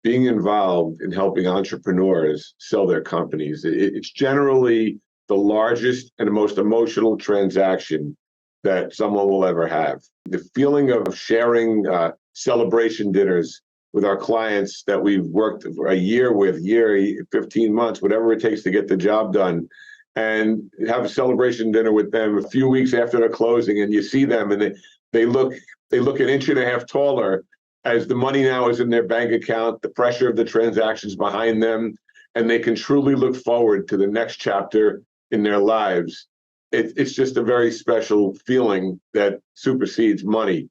being involved in helping entrepreneurs sell their companies. It's generally the largest and the most emotional transaction that someone will ever have. The feeling of sharing celebration dinners with our clients that we've worked for a year with, 15 months, whatever it takes to get the job done, and have a celebration dinner with them a few weeks after the closing, and you see them and they look an inch and a half taller as the money now is in their bank account, the pressure of the transactions behind them, and they can truly look forward to the next chapter in their lives. It's just a very special feeling that supersedes money.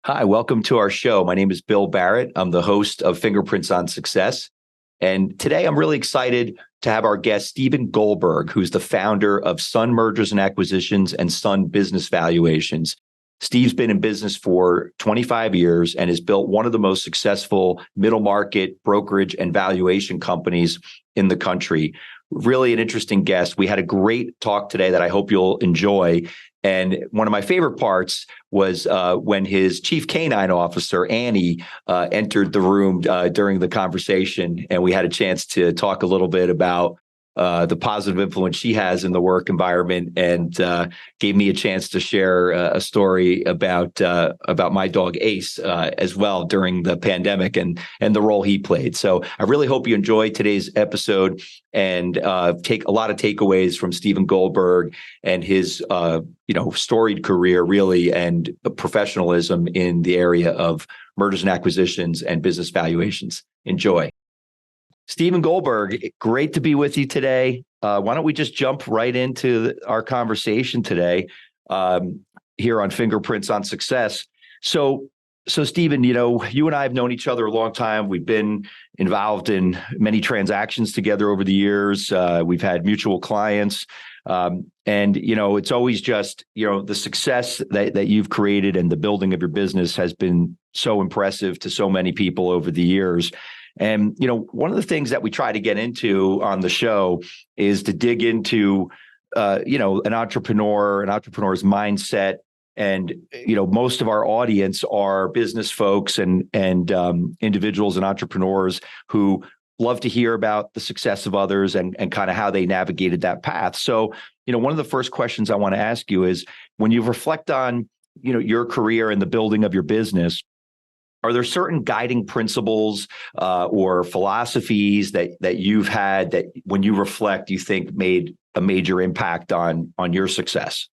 Hi, welcome to our show. My name is Bill Barrett. I'm the host of Fingerprints on Success. And today I'm really excited to have our guest, Stephen Goldberg, who's the founder of Sun Mergers and Acquisitions and Sun Business Valuations. Steve's been in business for 25 years and has built one of the most successful middle market brokerage and valuation companies in the country. Really an interesting guest. We had a great talk today that I hope you'll enjoy. And one of my favorite parts was when his chief canine officer, Annie, entered the room during the conversation, and we had a chance to talk a little bit about the positive influence she has in the work environment, and gave me a chance to share a story about my dog Ace as well during the pandemic and the role he played. So I really hope you enjoy today's episode and take a lot of takeaways from Stephen Goldberg and his storied career, really, and professionalism in the area of mergers and acquisitions and business valuations. Enjoy. Stephen Goldberg, great to be with you today. Why don't we just jump right into our conversation today here on Fingerprints on Success. So Stephen, you and I have known each other a long time. We've been involved in many transactions together over the years. We've had mutual clients. And it's always just, the success that you've created and the building of your business has been so impressive to so many people over the years. And, one of the things that we try to get into on the show is to dig into, an entrepreneur's mindset. And, most of our audience are business folks and individuals and entrepreneurs who love to hear about the success of others and kind of how they navigated that path. So, one of the first questions I want to ask you is, when you reflect on, your career and the building of your business, are there certain guiding principles or philosophies that you've had that when you reflect, you think made a major impact on your success?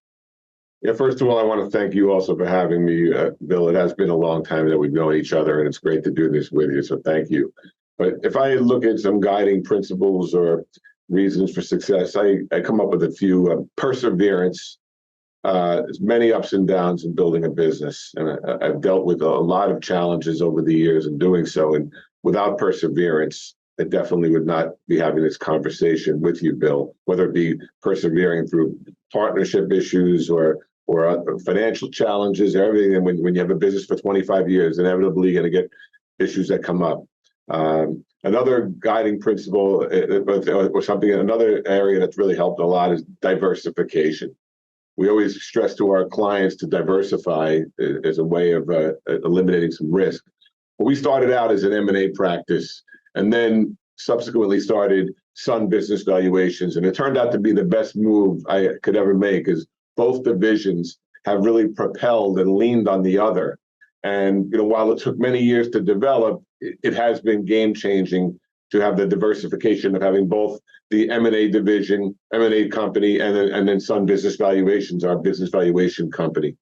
Yeah, first of all, I want to thank you also for having me, Bill. It has been a long time that we've known each other, and it's great to do this with you, so thank you. But if I look at some guiding principles or reasons for success, I come up with a few. Perseverance. There's many ups and downs in building a business, and I've dealt with a lot of challenges over the years in doing so. And without perseverance, I definitely would not be having this conversation with you, Bill. Whether it be persevering through partnership issues or financial challenges, everything. And when you have a business for 25 years, inevitably you're going to get issues that come up. Another guiding principle, or something, another area that's really helped a lot is diversification. We always stress to our clients to diversify as a way of eliminating some risk. Well, we started out as an M&A practice and then subsequently started Sun Business Valuations. And it turned out to be the best move I could ever make, as both divisions have really propelled and leaned on the other. And while it took many years to develop, it has been game-changing to have the diversification of having both the M&A division, M&A company, and then Sun Business Valuations, our business valuation company.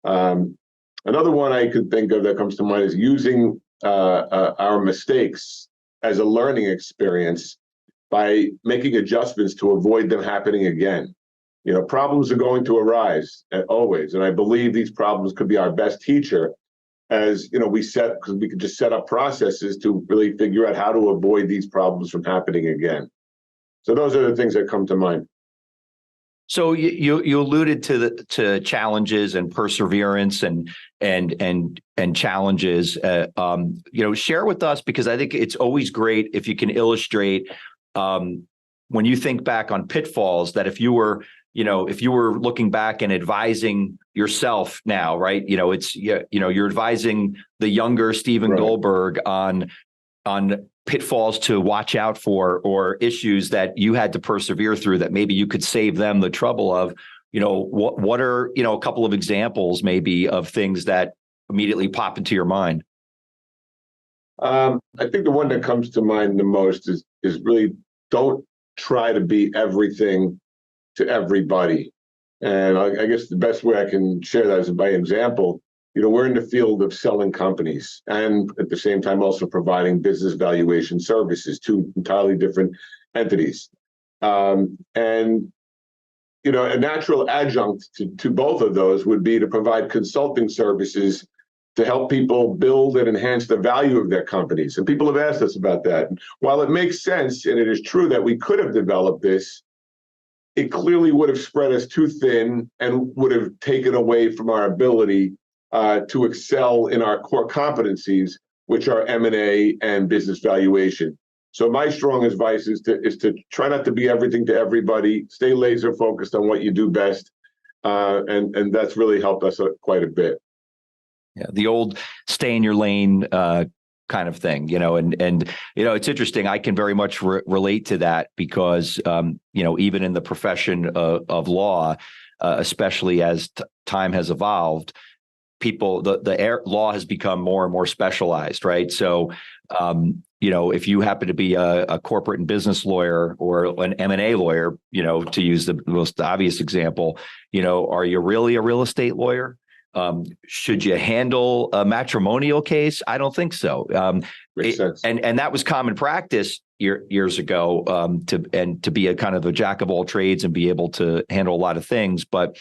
Another one I could think of that comes to mind is using our mistakes as a learning experience by making adjustments to avoid them happening again. Problems are going to arise always, and I believe these problems could be our best teacher, as because we could just set up processes to really figure out how to avoid these problems from happening again. So those are the things that come to mind. So you alluded to challenges and perseverance and challenges. Share with us, because I think it's always great if you can illustrate when you think back on pitfalls, that if you were looking back and advising yourself now, right? You're advising the younger Stephen Goldberg on pitfalls to watch out for, or issues that you had to persevere through that maybe you could save them the trouble of. What are, a couple of examples maybe of things that immediately pop into your mind? I think the one that comes to mind the most is really, don't try to be everything to everybody. And I guess the best way I can share that is by example. We're in the field of selling companies and at the same time also providing business valuation services to entirely different entities. And a natural adjunct to both of those would be to provide consulting services to help people build and enhance the value of their companies. And people have asked us about that. While it makes sense, and it is true that we could have developed this, it clearly would have spread us too thin and would have taken away from our ability to excel in our core competencies, which are M&A and business valuation. So my strong advice is to try not to be everything to everybody. Stay laser focused on what you do best, and that's really helped us quite a bit. Yeah, the old stay in your lane kind of thing, and it's interesting. I can very much relate to that because even in the profession of law, especially as time has evolved, the law has become more and more specialized, right? So, if you happen to be a corporate and business lawyer or an M&A lawyer, to use the most obvious example, are you really a real estate lawyer? Should you handle a matrimonial case? I don't think so. Makes sense. And that was common practice years ago, to be a kind of a jack of all trades and be able to handle a lot of things. But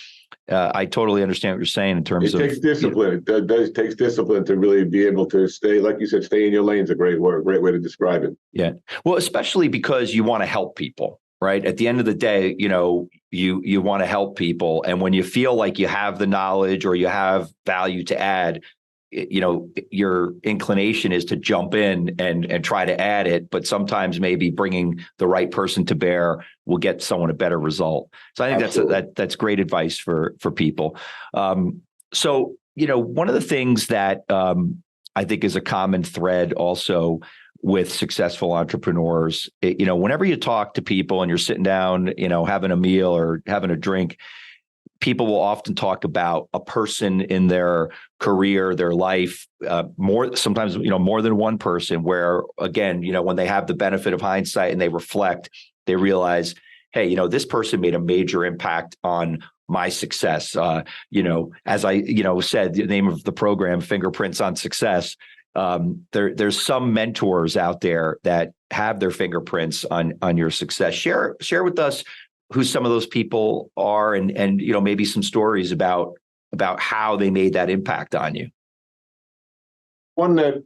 I totally understand what you're saying in terms of. It takes discipline. It takes discipline to really be able to stay, like you said, stay in your lane is a great way to describe it. Yeah. Well, especially because you want to help people, right? At the end of the day, you want to help people. And when you feel like you have the knowledge or you have value to add, your inclination is to jump in and try to add it. But sometimes maybe bringing the right person to bear will get someone a better result. So I think Absolutely. that's great advice for people. So, one of the things that I think is a common thread also with successful entrepreneurs, whenever you talk to people and you're sitting down, having a meal or having a drink, people will often talk about a person in their career, their life, sometimes more than one person, where, again, when they have the benefit of hindsight and they reflect, they realize, hey, this person made a major impact on my success. As I, said, the name of the program, Fingerprints on Success. There's some mentors out there that have their fingerprints on your success. Share with us who some of those people are, and maybe some stories about how they made that impact on you. One that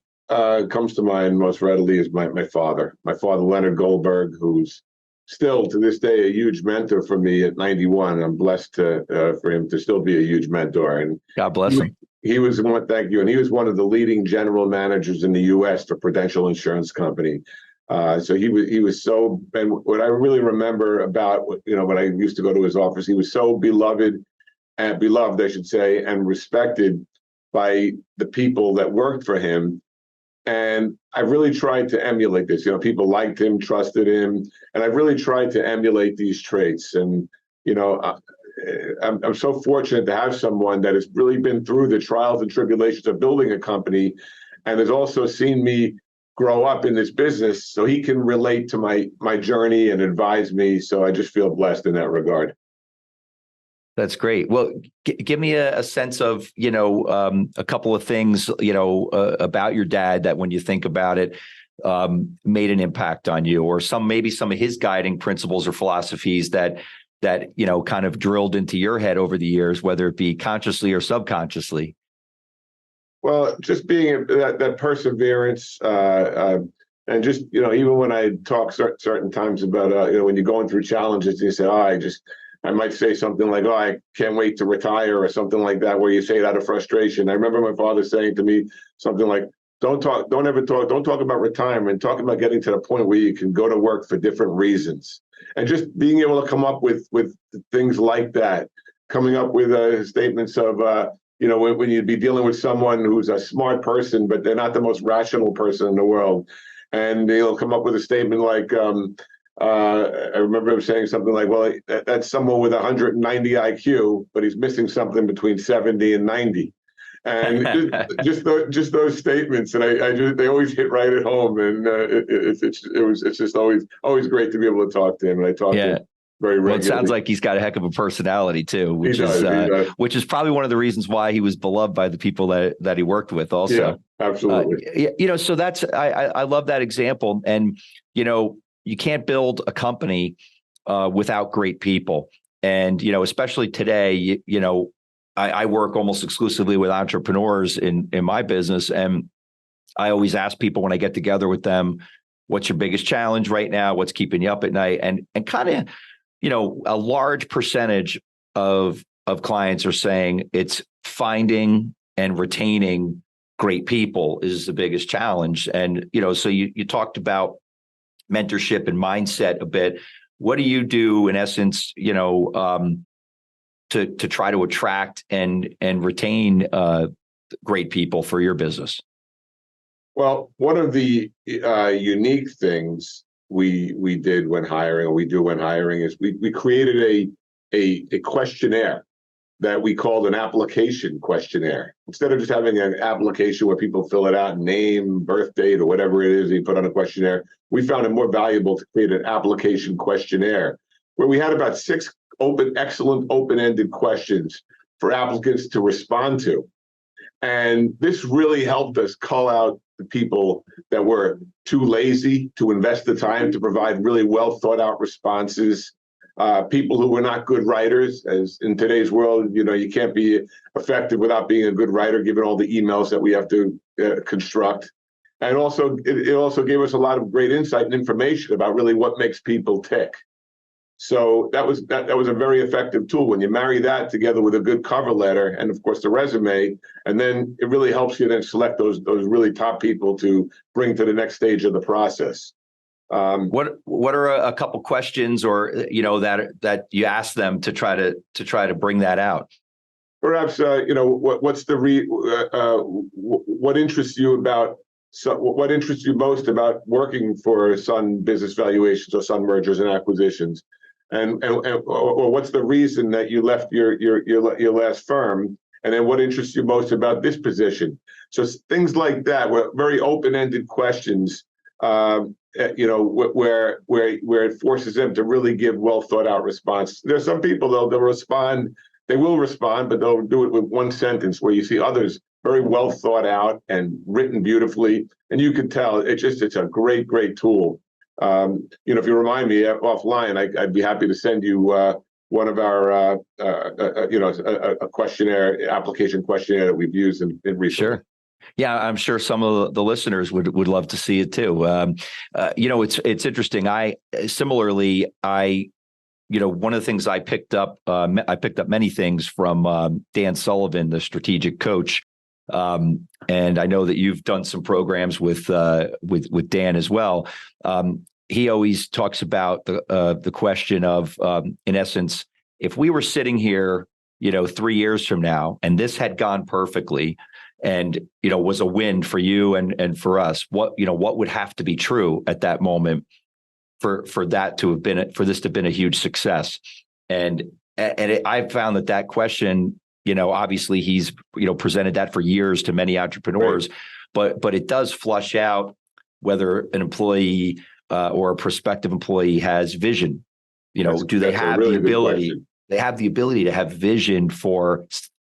comes to mind most readily is my father, Leonard Goldberg, who's still to this day a huge mentor for me at 91. I'm blessed for him to still be a huge mentor. And God bless him. He was one. Thank you. And he was one of the leading general managers in the U.S. for Prudential Insurance Company. So he was so. And what I really remember about when I used to go to his office, he was so beloved, I should say, and respected by the people that worked for him. And I really tried to emulate this. People liked him, trusted him, and I really tried to emulate these traits. And I'm so fortunate to have someone that has really been through the trials and tribulations of building a company, and has also seen me grow up in this business, so he can relate to my journey and advise me. So I just feel blessed in that regard. That's great. Well, give me a sense of, a couple of things, about your dad that when you think about it, made an impact on you, or maybe some of his guiding principles or philosophies that kind of drilled into your head over the years, whether it be consciously or subconsciously. Well, just being that perseverance, and just, even when I talk certain times about, when you're going through challenges, you say, I might say something like, I can't wait to retire, or something like that, where you say it out of frustration. I remember my father saying to me something like, don't talk about retirement, talk about getting to the point where you can go to work for different reasons. And just being able to come up with things like that, coming up with statements of, when you'd be dealing with someone who's a smart person, but they're not the most rational person in the world. And they'll come up with a statement like, I remember him saying something like, well, that's someone with 190 IQ, but he's missing something between 70 and 90. And just those statements, and they always hit right at home, and it's just always great to be able to talk to him, and I talk to him very regularly. Well, it sounds like he's got a heck of a personality too, which is probably one of the reasons why he was beloved by the people that he worked with. Also, yeah, absolutely. So that's I love that example, and you can't build a company without great people, and especially today, I work almost exclusively with entrepreneurs in my business. And I always ask people when I get together with them, what's your biggest challenge right now? What's keeping you up at night? And kind of, a large percentage of clients are saying it's finding and retaining great people is the biggest challenge. And, so you talked about mentorship and mindset a bit. What do you do in essence, to try to attract and retain great people for your business? Well, one of the unique things we did when hiring, or we do when hiring, is we created a questionnaire that we called an application questionnaire. Instead of just having an application where people fill it out, name, birth date, or whatever it is you put on a questionnaire, we found it more valuable to create an application questionnaire where we had about 6 excellent open-ended questions for applicants to respond to. And this really helped us cull out the people that were too lazy to invest the time to provide really well thought out responses, people who were not good writers, as in today's world, you can't be effective without being a good writer, given all the emails that we have to construct. And also, it also gave us a lot of great insight and information about really what makes people tick. So that was a very effective tool. When you marry that together with a good cover letter and, of course, the resume, and then it really helps you then select those really top people to bring to the next stage of the process. What are a couple questions, or that you ask them to try to bring that out? Perhaps what's what interests you about? So what interests you most about working for Sun Business Valuations or Sun Mergers and Acquisitions, or what's the reason that you left your last firm, and then what interests you most about this position? So things like that were very open-ended questions, where it forces them to really give well thought out responses. There's some people they'll respond. They will respond, but they'll do it with one sentence, where you see others very well thought out and written beautifully. And you can tell it's a great, great tool. If you remind me offline, I'd be happy to send you one of our, a questionnaire, application questionnaire that we've used in recently. Sure. Yeah, I'm sure some of the listeners would love to see it too. It's interesting. One of the things I picked up many things from Dan Sullivan, the strategic coach. And I know that you've done some programs with Dan as well. He always talks about the question of, in essence, if we were sitting here, 3 years from now, and this had gone perfectly, and was a win for you and for us, what would have to be true at that moment for this to have been a huge success? And I found that question, obviously he's, presented that for years to many entrepreneurs, right. but it does flush out whether an employee or a prospective employee has vision. Do they have really the ability? They have the ability to have vision for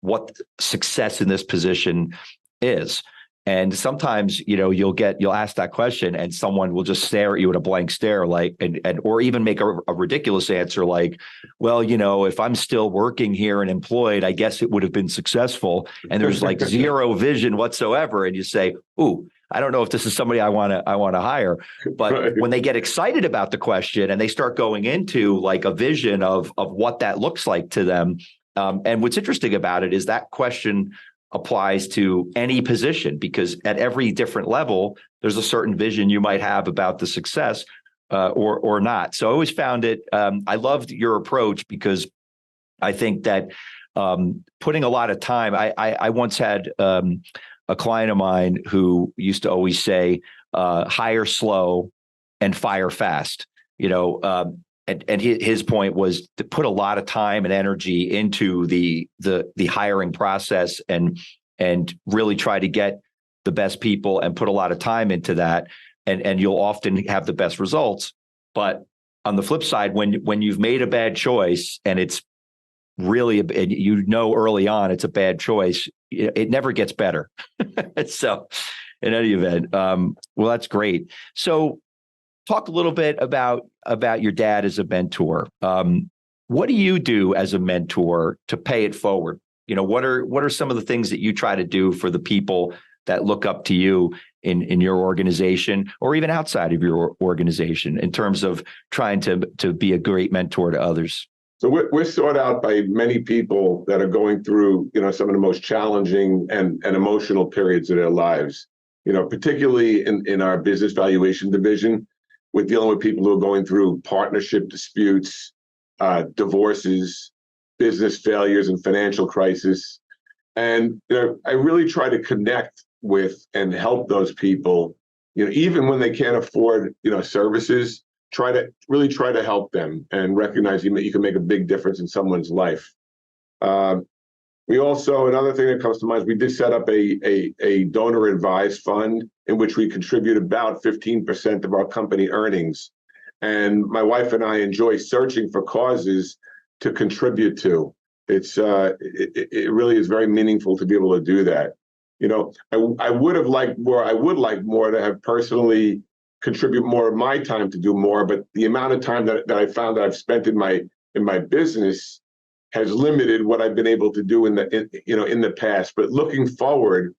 what success in this position is. And sometimes, you'll ask that question and someone will just stare at you with a blank stare, or even make a ridiculous answer like, well, if I'm still working here and employed, I guess it would have been successful. And there's zero vision whatsoever. And you say, ooh, I don't know if this is somebody I want to hire. But right. When they get excited about the question and they start going into a vision of what that looks like to them. And what's interesting about it is that question applies to any position, because at every different level, there's a certain vision you might have about the success or not. So I always found it. I loved your approach because I think that putting a lot of time. I once had a client of mine who used to always say, "Hire slow and fire fast." And his point was to put a lot of time and energy into the hiring process and really try to get the best people and put a lot of time into that. And you'll often have the best results. But on the flip side, when you've made a bad choice and it's really, and early on it's a bad choice, it never gets better. So in any event, well, that's great. So talk a little bit about your dad as a mentor. What do you do as a mentor to pay it forward? What are some of the things that you try to do for the people that look up to you in your organization or even outside of your organization in terms of trying to be a great mentor to others? So we're sought out by many people that are going through, some of the most challenging and emotional periods of their lives. Particularly in our business valuation division, we're dealing with people who are going through partnership disputes, divorces, business failures, and financial crisis. And I really try to connect with and help those people, even when they can't afford, services. Try to help them and recognize you can make a big difference in someone's life. We also, another thing that comes to mind is we did set up a donor advised fund in which we contribute about 15% of our company earnings. And my wife and I enjoy searching for causes to contribute to. It really is very meaningful to be able to do that. I would have liked more. I would like more to have personally contribute more of my time to do more, but the amount of time that I found that I've spent in my business has limited what I've been able to do in the past. But looking forward,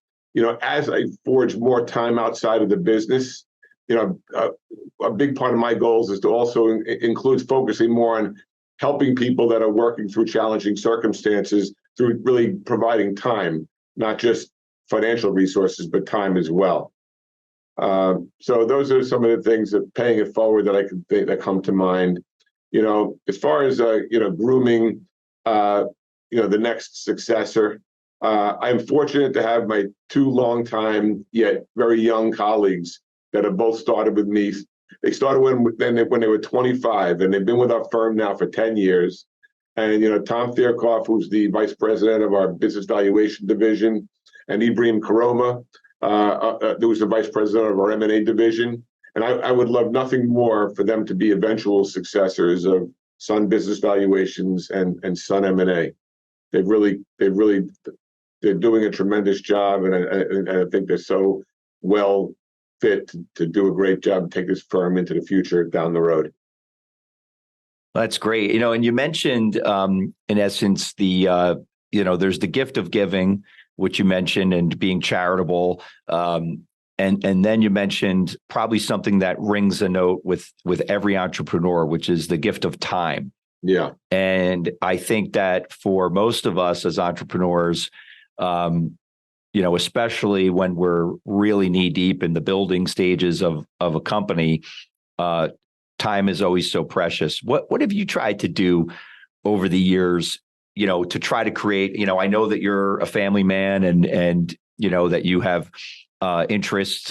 as I forge more time outside of the business, a big part of my goals is to also include focusing more on helping people that are working through challenging circumstances through really providing time, not just financial resources, but time as well. So those are some of the things that paying it forward that I can think that come to mind. As far as grooming, the next successor, I'm fortunate to have my two longtime yet very young colleagues that have both started with me. They started when they were 25, and they've been with our firm now for 10 years. And Tom Thierkoff, who's the vice president of our business valuation division, and Ibrahim Karoma, who's the vice president of our M&A division. And I would love nothing more for them to be eventual successors of Sun Business Valuations and Sun M&A. They're doing a tremendous job, and I think they're so well fit to do a great job and take this firm into the future down the road. That's great. And you mentioned, in essence, there's the gift of giving, which you mentioned, and being charitable. And then you mentioned probably something that rings a note with every entrepreneur, which is the gift of time. Yeah. And I think that for most of us as entrepreneurs, especially when we're really knee deep in the building stages of a company, time is always so precious. What have you tried to do over the years, to try to create, I know that you're a family man and that you have interests,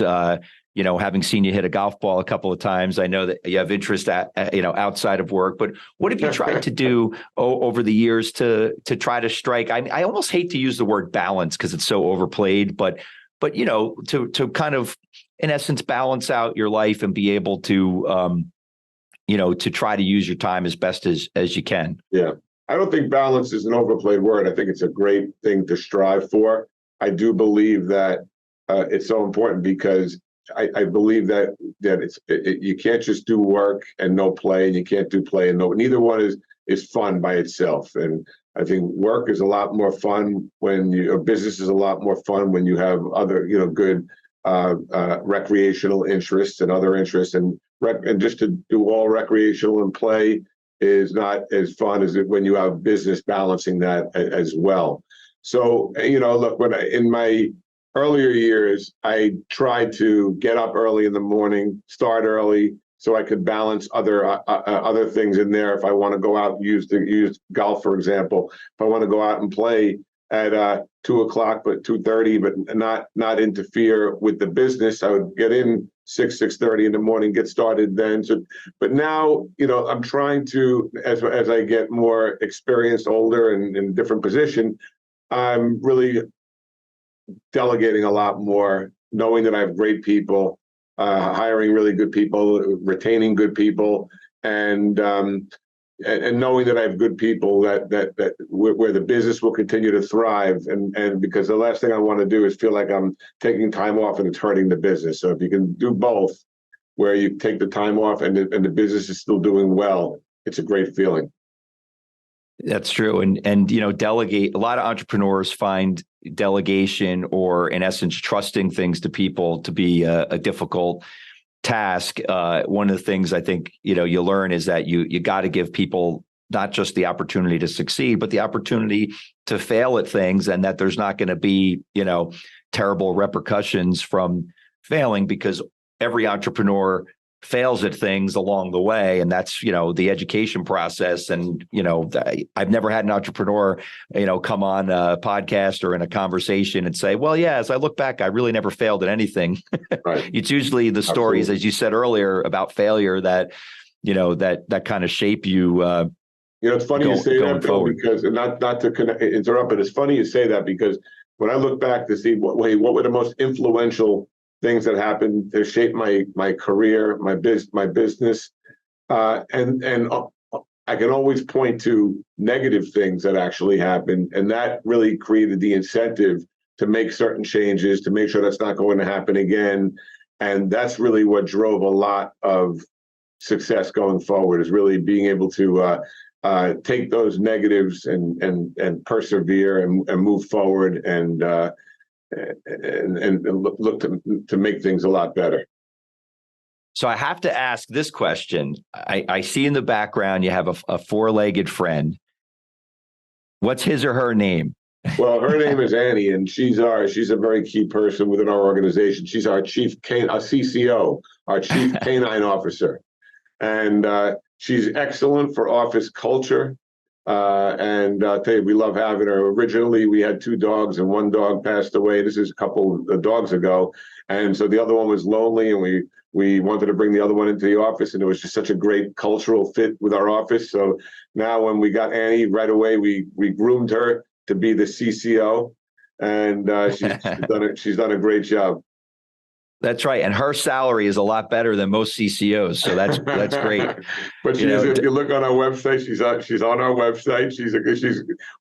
having seen you hit a golf ball a couple of times, I know that you have interest outside of work, but what have you tried to do over the years to try to strike? I almost hate to use the word balance because it's so overplayed, but to kind of, in essence, balance out your life and be able to, to try to use your time as best as you can. Yeah. I don't think balance is an overplayed word. I think it's a great thing to strive for. I do believe that it's so important because I believe that you can't just do work and no play, and you can't do play and no. Neither one is fun by itself. And I think work is a lot more fun business is a lot more fun when you have other good recreational interests and other interests, and just to do all recreational and play is not as fun as it when you have business balancing that as well. So look, in my earlier years, I tried to get up early in the morning, start early, so I could balance other things in there. If I want to go out and use golf, for example, if I want to go out and play at 2 o'clock, but 2:30, but not interfere with the business, I would get in 6:30 in the morning, get started then. So, but now, I'm trying to, as I get more experienced, older, and in a different position, I'm really delegating a lot more, knowing that I have great people, hiring really good people, retaining good people, and knowing that I have good people that where the business will continue to thrive. And because the last thing I want to do is feel like I'm taking time off and it's hurting the business. So if you can do both, where you take the time off and the business is still doing well, it's a great feeling. That's true. And delegate. A lot of entrepreneurs find delegation, or in essence, trusting things to people, to be a difficult task. One of the things I think, you learn is that you got to give people not just the opportunity to succeed, but the opportunity to fail at things, and that there's not going to be, terrible repercussions from failing, because every entrepreneur fails at things along the way. And that's, the education process. And, I've never had an entrepreneur, come on a podcast or in a conversation and say, well, yeah, as I look back, I really never failed at anything. Right. It's usually the stories, Absolutely. as you said earlier, about failure that, that kind of shape you. It's funny you say that, Bill, forward. because not to interrupt, but it's funny you say that, because when I look back to see what were the most influential things that happened to shape my career, my business, and I can always point to negative things that actually happened, and that really created the incentive to make certain changes, to make sure that's not going to happen again. And that's really what drove a lot of success going forward, is really being able to take those negatives and persevere and move forward and look to make things a lot better. So I have to ask this question. I see in the background you have a four-legged friend. What's his or her name? Well, her name is Annie, and she's a very key person within our organization. She's our CCO, our chief canine officer, and she's excellent for office culture. And I'll tell you, we love having her. Originally, we had 2 dogs, and one dog passed away. This is a couple of dogs ago, and so the other one was lonely, and we wanted to bring the other one into the office, and it was just such a great cultural fit with our office. So now, when we got Annie, right away we groomed her to be the CCO, and she's done a great job. That's right, and her salary is a lot better than most CCOs, so that's great. But if you look on our website, she's on our website.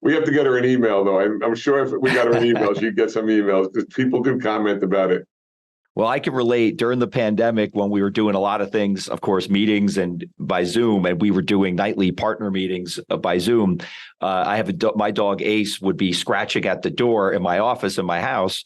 We have to get her an email, though. I'm sure if we got her an email, she'd get some emails, because people do comment about it. Well, I can relate. During the pandemic, when we were doing a lot of things, of course, meetings and by Zoom, and we were doing nightly partner meetings by Zoom. I have my dog Ace would be scratching at the door in my office in my house,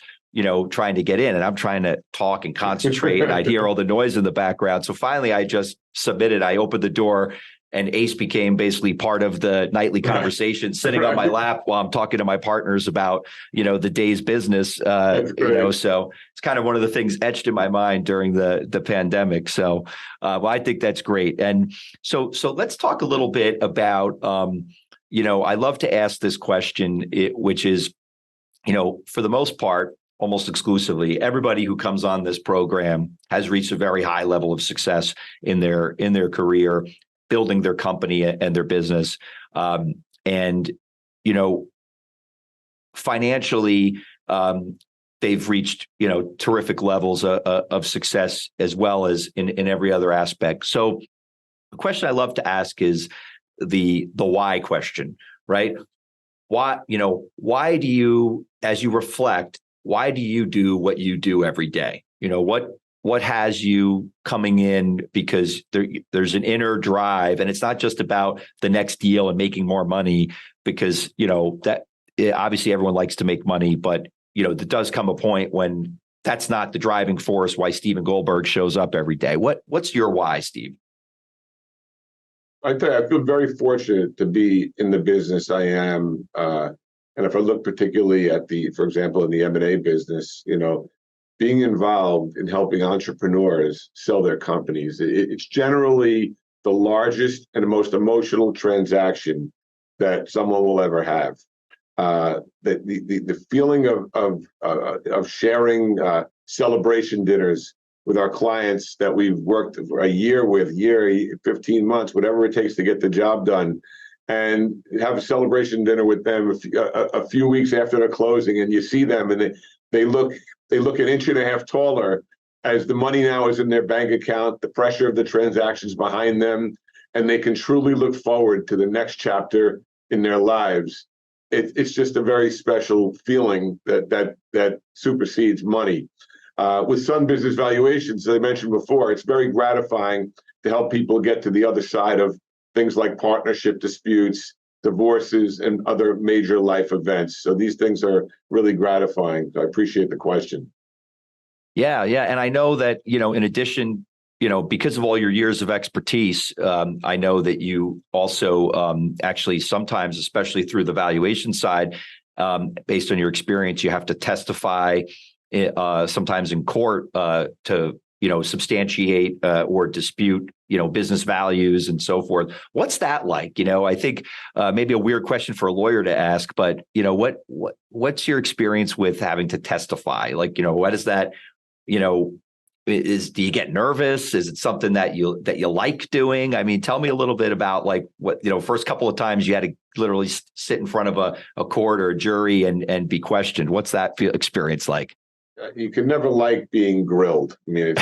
trying to get in, and I'm trying to talk and concentrate, and I'd hear all the noise in the background. So finally, I just submitted. I opened the door, and Ace became basically part of the nightly conversation, sitting on my lap while I'm talking to my partners about, the day's business. So it's kind of one of the things etched in my mind during the pandemic. So, I think that's great. And so let's talk a little bit about, I love to ask this question, which is, for the most part, almost exclusively, everybody who comes on this program has reached a very high level of success in their career, building their company and their business. And, financially, they've reached, terrific levels of success, as well as in every other aspect. So the question I love to ask is the why question, right? Why do you, as you reflect, why do you do what you do every day? What has you coming in? Because there's an inner drive, and it's not just about the next deal and making more money, because, that obviously everyone likes to make money, but, there does come a point when that's not the driving force why Stephen Goldberg shows up every day. What's your why, Steve? I tell you, I feel very fortunate to be in the business I am. And if I look particularly at for example, in the M&A business, being involved in helping entrepreneurs sell their companies. It's generally the largest and the most emotional transaction that someone will ever have. The feeling of sharing celebration dinners with our clients that we've worked for a year with, 15 months, whatever it takes to get the job done, and have a celebration dinner with them a few weeks after the closing, and you see them, and they look an inch and a half taller as the money now is in their bank account, the pressure of the transactions behind them, and they can truly look forward to the next chapter in their lives. It's just a very special feeling that supersedes money. With Sun Business Valuations, as I mentioned before, it's very gratifying to help people get to the other side of things like partnership disputes, divorces, and other major life events. So these things are really gratifying. I appreciate the question. Yeah. And I know that, in addition, because of all your years of expertise, I know that you also actually sometimes, especially through the valuation side, based on your experience, you have to testify sometimes in court to substantiate or dispute business values and so forth. What's that like? I think maybe a weird question for a lawyer to ask, but what's your experience with having to testify? Like, what is that? Do you get nervous? Is it something that you like doing? I mean, tell me a little bit about like what, first couple of times you had to literally sit in front of a court or a jury and be questioned. What's that experience like? You can never like being grilled. I mean,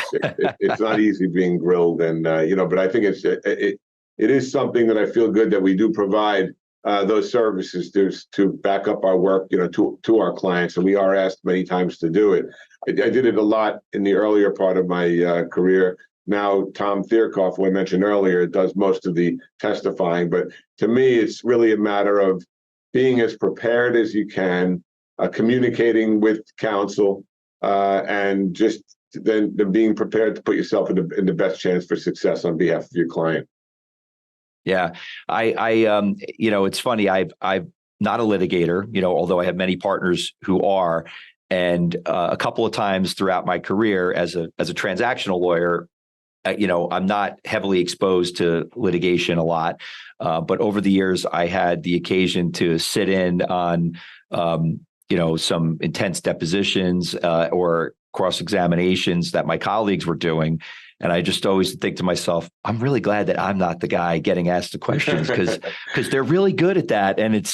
it's not easy being grilled, and but I think it is something that I feel good that we do provide those services to back up our work, to our clients, and we are asked many times to do it. I did it a lot in the earlier part of my career. Now, Tom Thierkoff, who I mentioned earlier, does most of the testifying. But to me, it's really a matter of being as prepared as you can, communicating with counsel, and just then being prepared to put yourself in the best chance for success on behalf of your client. Yeah, I it's funny. I'm not a litigator, although I have many partners who are. And a couple of times throughout my career as a transactional lawyer, I'm not heavily exposed to litigation a lot. But over the years, I had the occasion to sit in on, some intense depositions or cross-examinations that my colleagues were doing. And I just always think to myself, I'm really glad that I'm not the guy getting asked the questions because they're really good at that. And it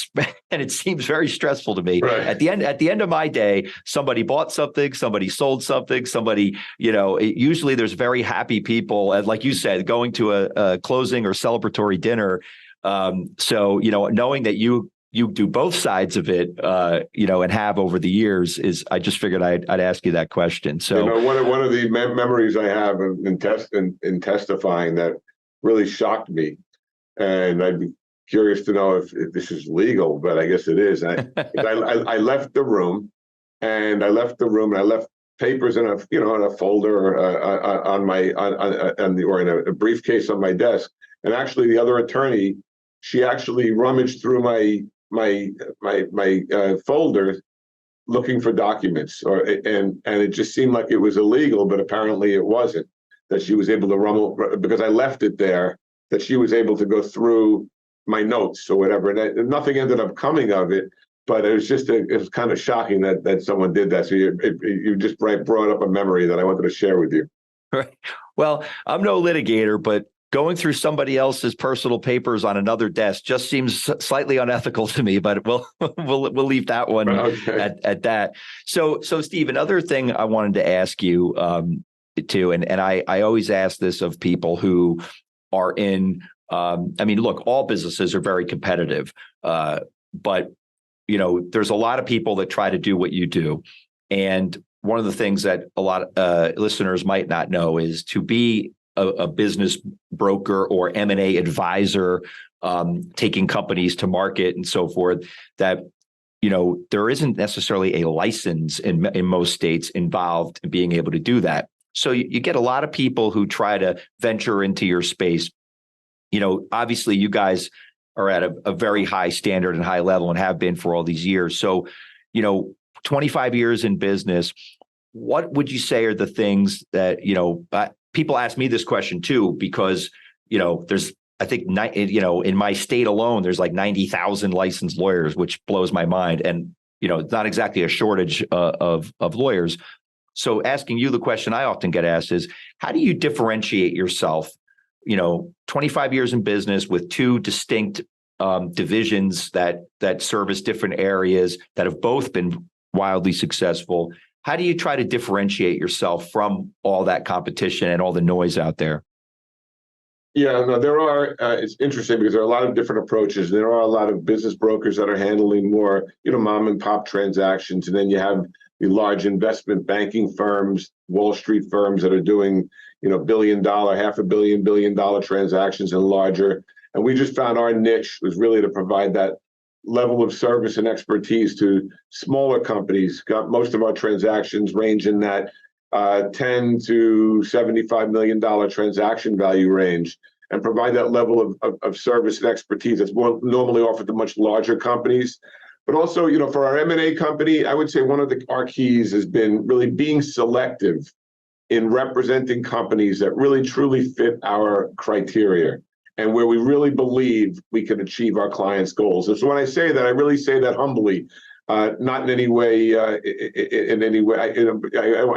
seems very stressful to me. Right. At the end of my day, somebody bought something, somebody sold something, somebody, usually there's very happy people, and like you said, going to a closing or celebratory dinner. So, knowing that you do both sides of it, and have over the years I just figured I'd ask you that question. So one of the memories I have in testifying that really shocked me, and I'd be curious to know if this is legal, but I guess it is. I left the room, and I left papers in a folder or in a briefcase on my desk, and actually the other attorney, she actually rummaged through my folder looking for documents, and it just seemed like it was illegal, but apparently it wasn't. That she was able to rummage because I left it there. That she was able to go through my notes or whatever, and nothing ended up coming of it. But it was kind of shocking that someone did that. So you just brought up a memory that I wanted to share with you. Right. Well, I'm no litigator, but going through somebody else's personal papers on another desk just seems slightly unethical to me, but we'll leave that one at that. So Steve, another thing I wanted to ask you too, and I always ask this of people who are in, look, all businesses are very competitive, but there's a lot of people that try to do what you do. And one of the things that a lot of listeners might not know is to be a business broker or M&A advisor, taking companies to market and so forth, that, there isn't necessarily a license in most states involved in being able to do that. So you get a lot of people who try to venture into your space. Obviously you guys are at a very high standard and high level and have been for all these years. So, 25 years in business, what would you say are the things that, people ask me this question too, because, there's, I think, in my state alone, there's like 90,000 licensed lawyers, which blows my mind. And, it's not exactly a shortage of lawyers. So asking you the question I often get asked is, how do you differentiate yourself, 25 years in business with two distinct divisions that service different areas that have both been wildly successful? How do you try to differentiate yourself from all that competition and all the noise out there? Yeah, no, there are. It's interesting because there are a lot of different approaches. There are a lot of business brokers that are handling more, mom and pop transactions, and then you have the large investment banking firms, Wall Street firms that are doing, billion-dollar, $500 million transactions and larger. And we just found our niche was really to provide that level of service and expertise to smaller companies. Got most of our transactions range in that $10 to $75 million transaction value range, and provide that level of service and expertise that's more normally offered to much larger companies. But also, for our M&A company, I would say one of our keys has been really being selective in representing companies that really truly fit our criteria and where we really believe we can achieve our clients' goals. And so when I say that, I really say that humbly. Not in any way. I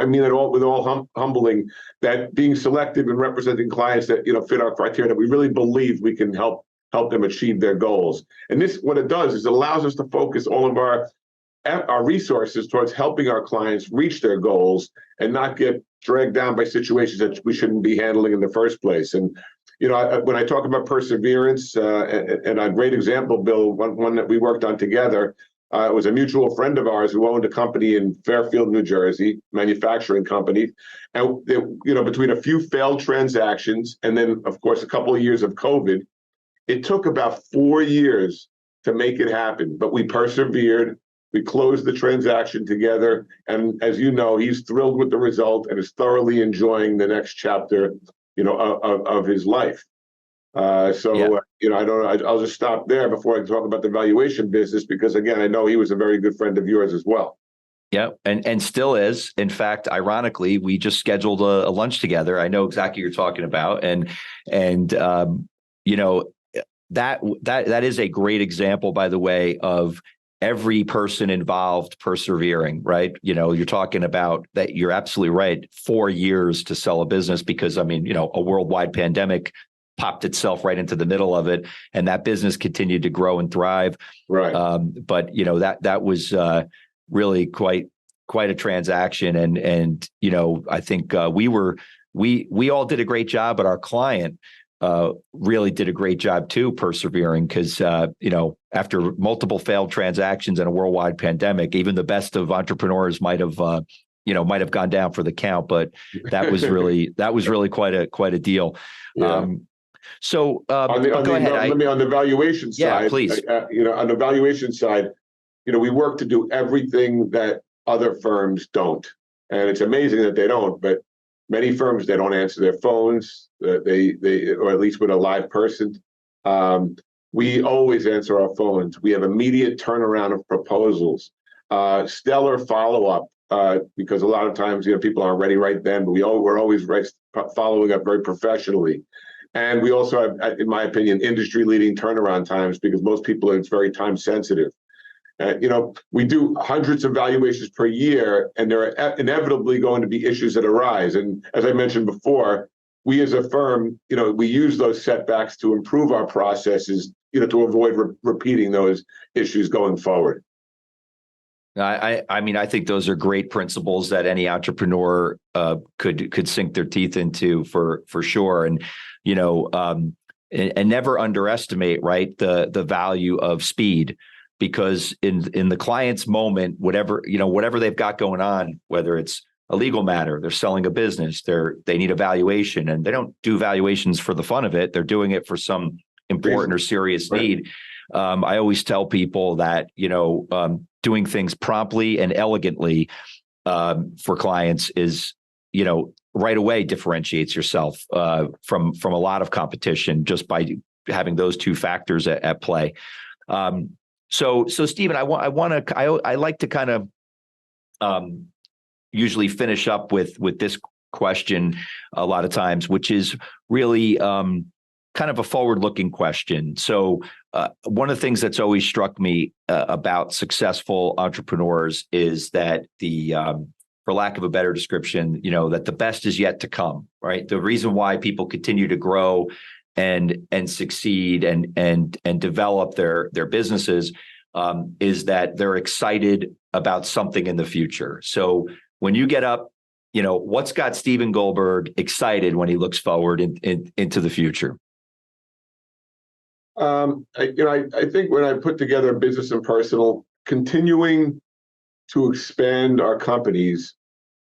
mean it all with all humbling. That being selective and representing clients that fit our criteria, that we really believe we can help them achieve their goals. And this, what it does is it allows us to focus all of our resources towards helping our clients reach their goals and not get dragged down by situations that we shouldn't be handling in the first place. And when I talk about perseverance, and a great example, Bill, one that we worked on together. It was a mutual friend of ours who owned a company in Fairfield, New Jersey, manufacturing company. And, between a few failed transactions and then, of course, a couple of years of COVID, it took about 4 years to make it happen. But we persevered. We closed the transaction together. And as you know, he's thrilled with the result and is thoroughly enjoying the next chapter, of his life. I don't know. I'll just stop there before I talk about the valuation business, because again, I know he was a very good friend of yours as well. Yeah, and still is. In fact, ironically, we just scheduled a lunch together. I know exactly what you're talking about, and that is a great example, by the way, of every person involved persevering. Right? You're talking about that. You're absolutely right. 4 years to sell a business because a worldwide pandemic popped itself right into the middle of it, and that business continued to grow and thrive. Right. But that was really quite a transaction, and I think we all did a great job, but our client really did a great job too, persevering, because after multiple failed transactions and a worldwide pandemic, even the best of entrepreneurs might have gone down for the count. But that was really quite a deal. Yeah. So on the valuation side, yeah, please. On the valuation side, we work to do everything that other firms don't, and it's amazing that they don't. But many firms, they don't answer their phones. They or at least with a live person. We always answer our phones. We have immediate turnaround of proposals, stellar follow up. Because a lot of times, people aren't ready right then, but we're always following up very professionally. And we also have, in my opinion, industry-leading turnaround times, because most people, it's very time sensitive. We do hundreds of valuations per year, and there are inevitably going to be issues that arise. And as I mentioned before, we as a firm, we use those setbacks to improve our processes, to avoid repeating those issues going forward. I think those are great principles that any entrepreneur could sink their teeth into for sure. And and never underestimate, right, the value of speed, because in the client's moment, whatever they've got going on, whether it's a legal matter, they're selling a business, they need a valuation, and they don't do valuations for the fun of it. They're doing it for some important or serious need. I always tell people that, doing things promptly and elegantly for clients is, right away differentiates yourself from a lot of competition just by having those two factors at play. So Stephen, I like to kind of, usually finish up with this question a lot of times, which is really kind of a forward-looking question. So one of the things that's always struck me about successful entrepreneurs is that for lack of a better description, that the best is yet to come, right? The reason why people continue to grow and succeed and develop their businesses is that they're excited about something in the future. So when you get up, what's got Stephen Goldberg excited when he looks forward into the future? I think when I put together business and personal, continuing to expand our companies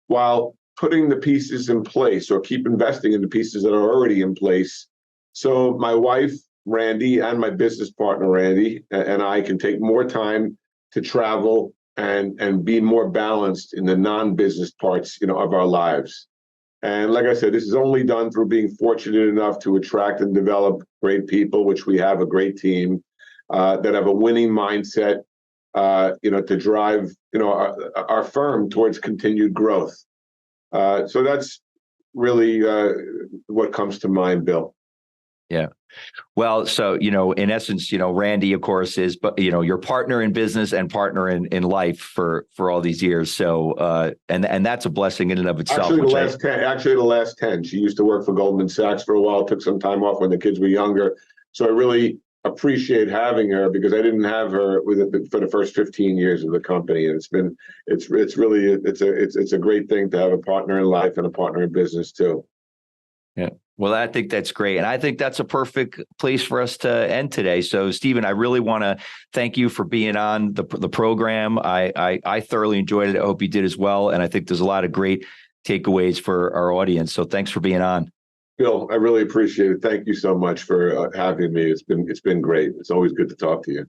while putting the pieces in place or keep investing in the pieces that are already in place. So my wife, Randy, and my business partner, Randy, and I can take more time to travel and be more balanced in the non-business parts, of our lives. And like I said, this is only done through being fortunate enough to attract and develop great people, which we have a great team that have a winning mindset, to drive, our firm towards continued growth. So that's really what comes to mind, Bill. Yeah. Well, so, in essence, Randy, of course, is, but, your partner in business and partner in life for all these years. So, and that's a blessing in and of itself. Actually, the last 10. She used to work for Goldman Sachs for a while, took some time off when the kids were younger. So I really appreciate having her because I didn't have her for the first 15 years of the company. And it's a great thing to have a partner in life and a partner in business too. Yeah. Well, I think that's great. And I think that's a perfect place for us to end today. So, Stephen, I really want to thank you for being on the program. I thoroughly enjoyed it. I hope you did as well. And I think there's a lot of great takeaways for our audience. So thanks for being on. Bill, I really appreciate it. Thank you so much for having me. It's been great. It's always good to talk to you.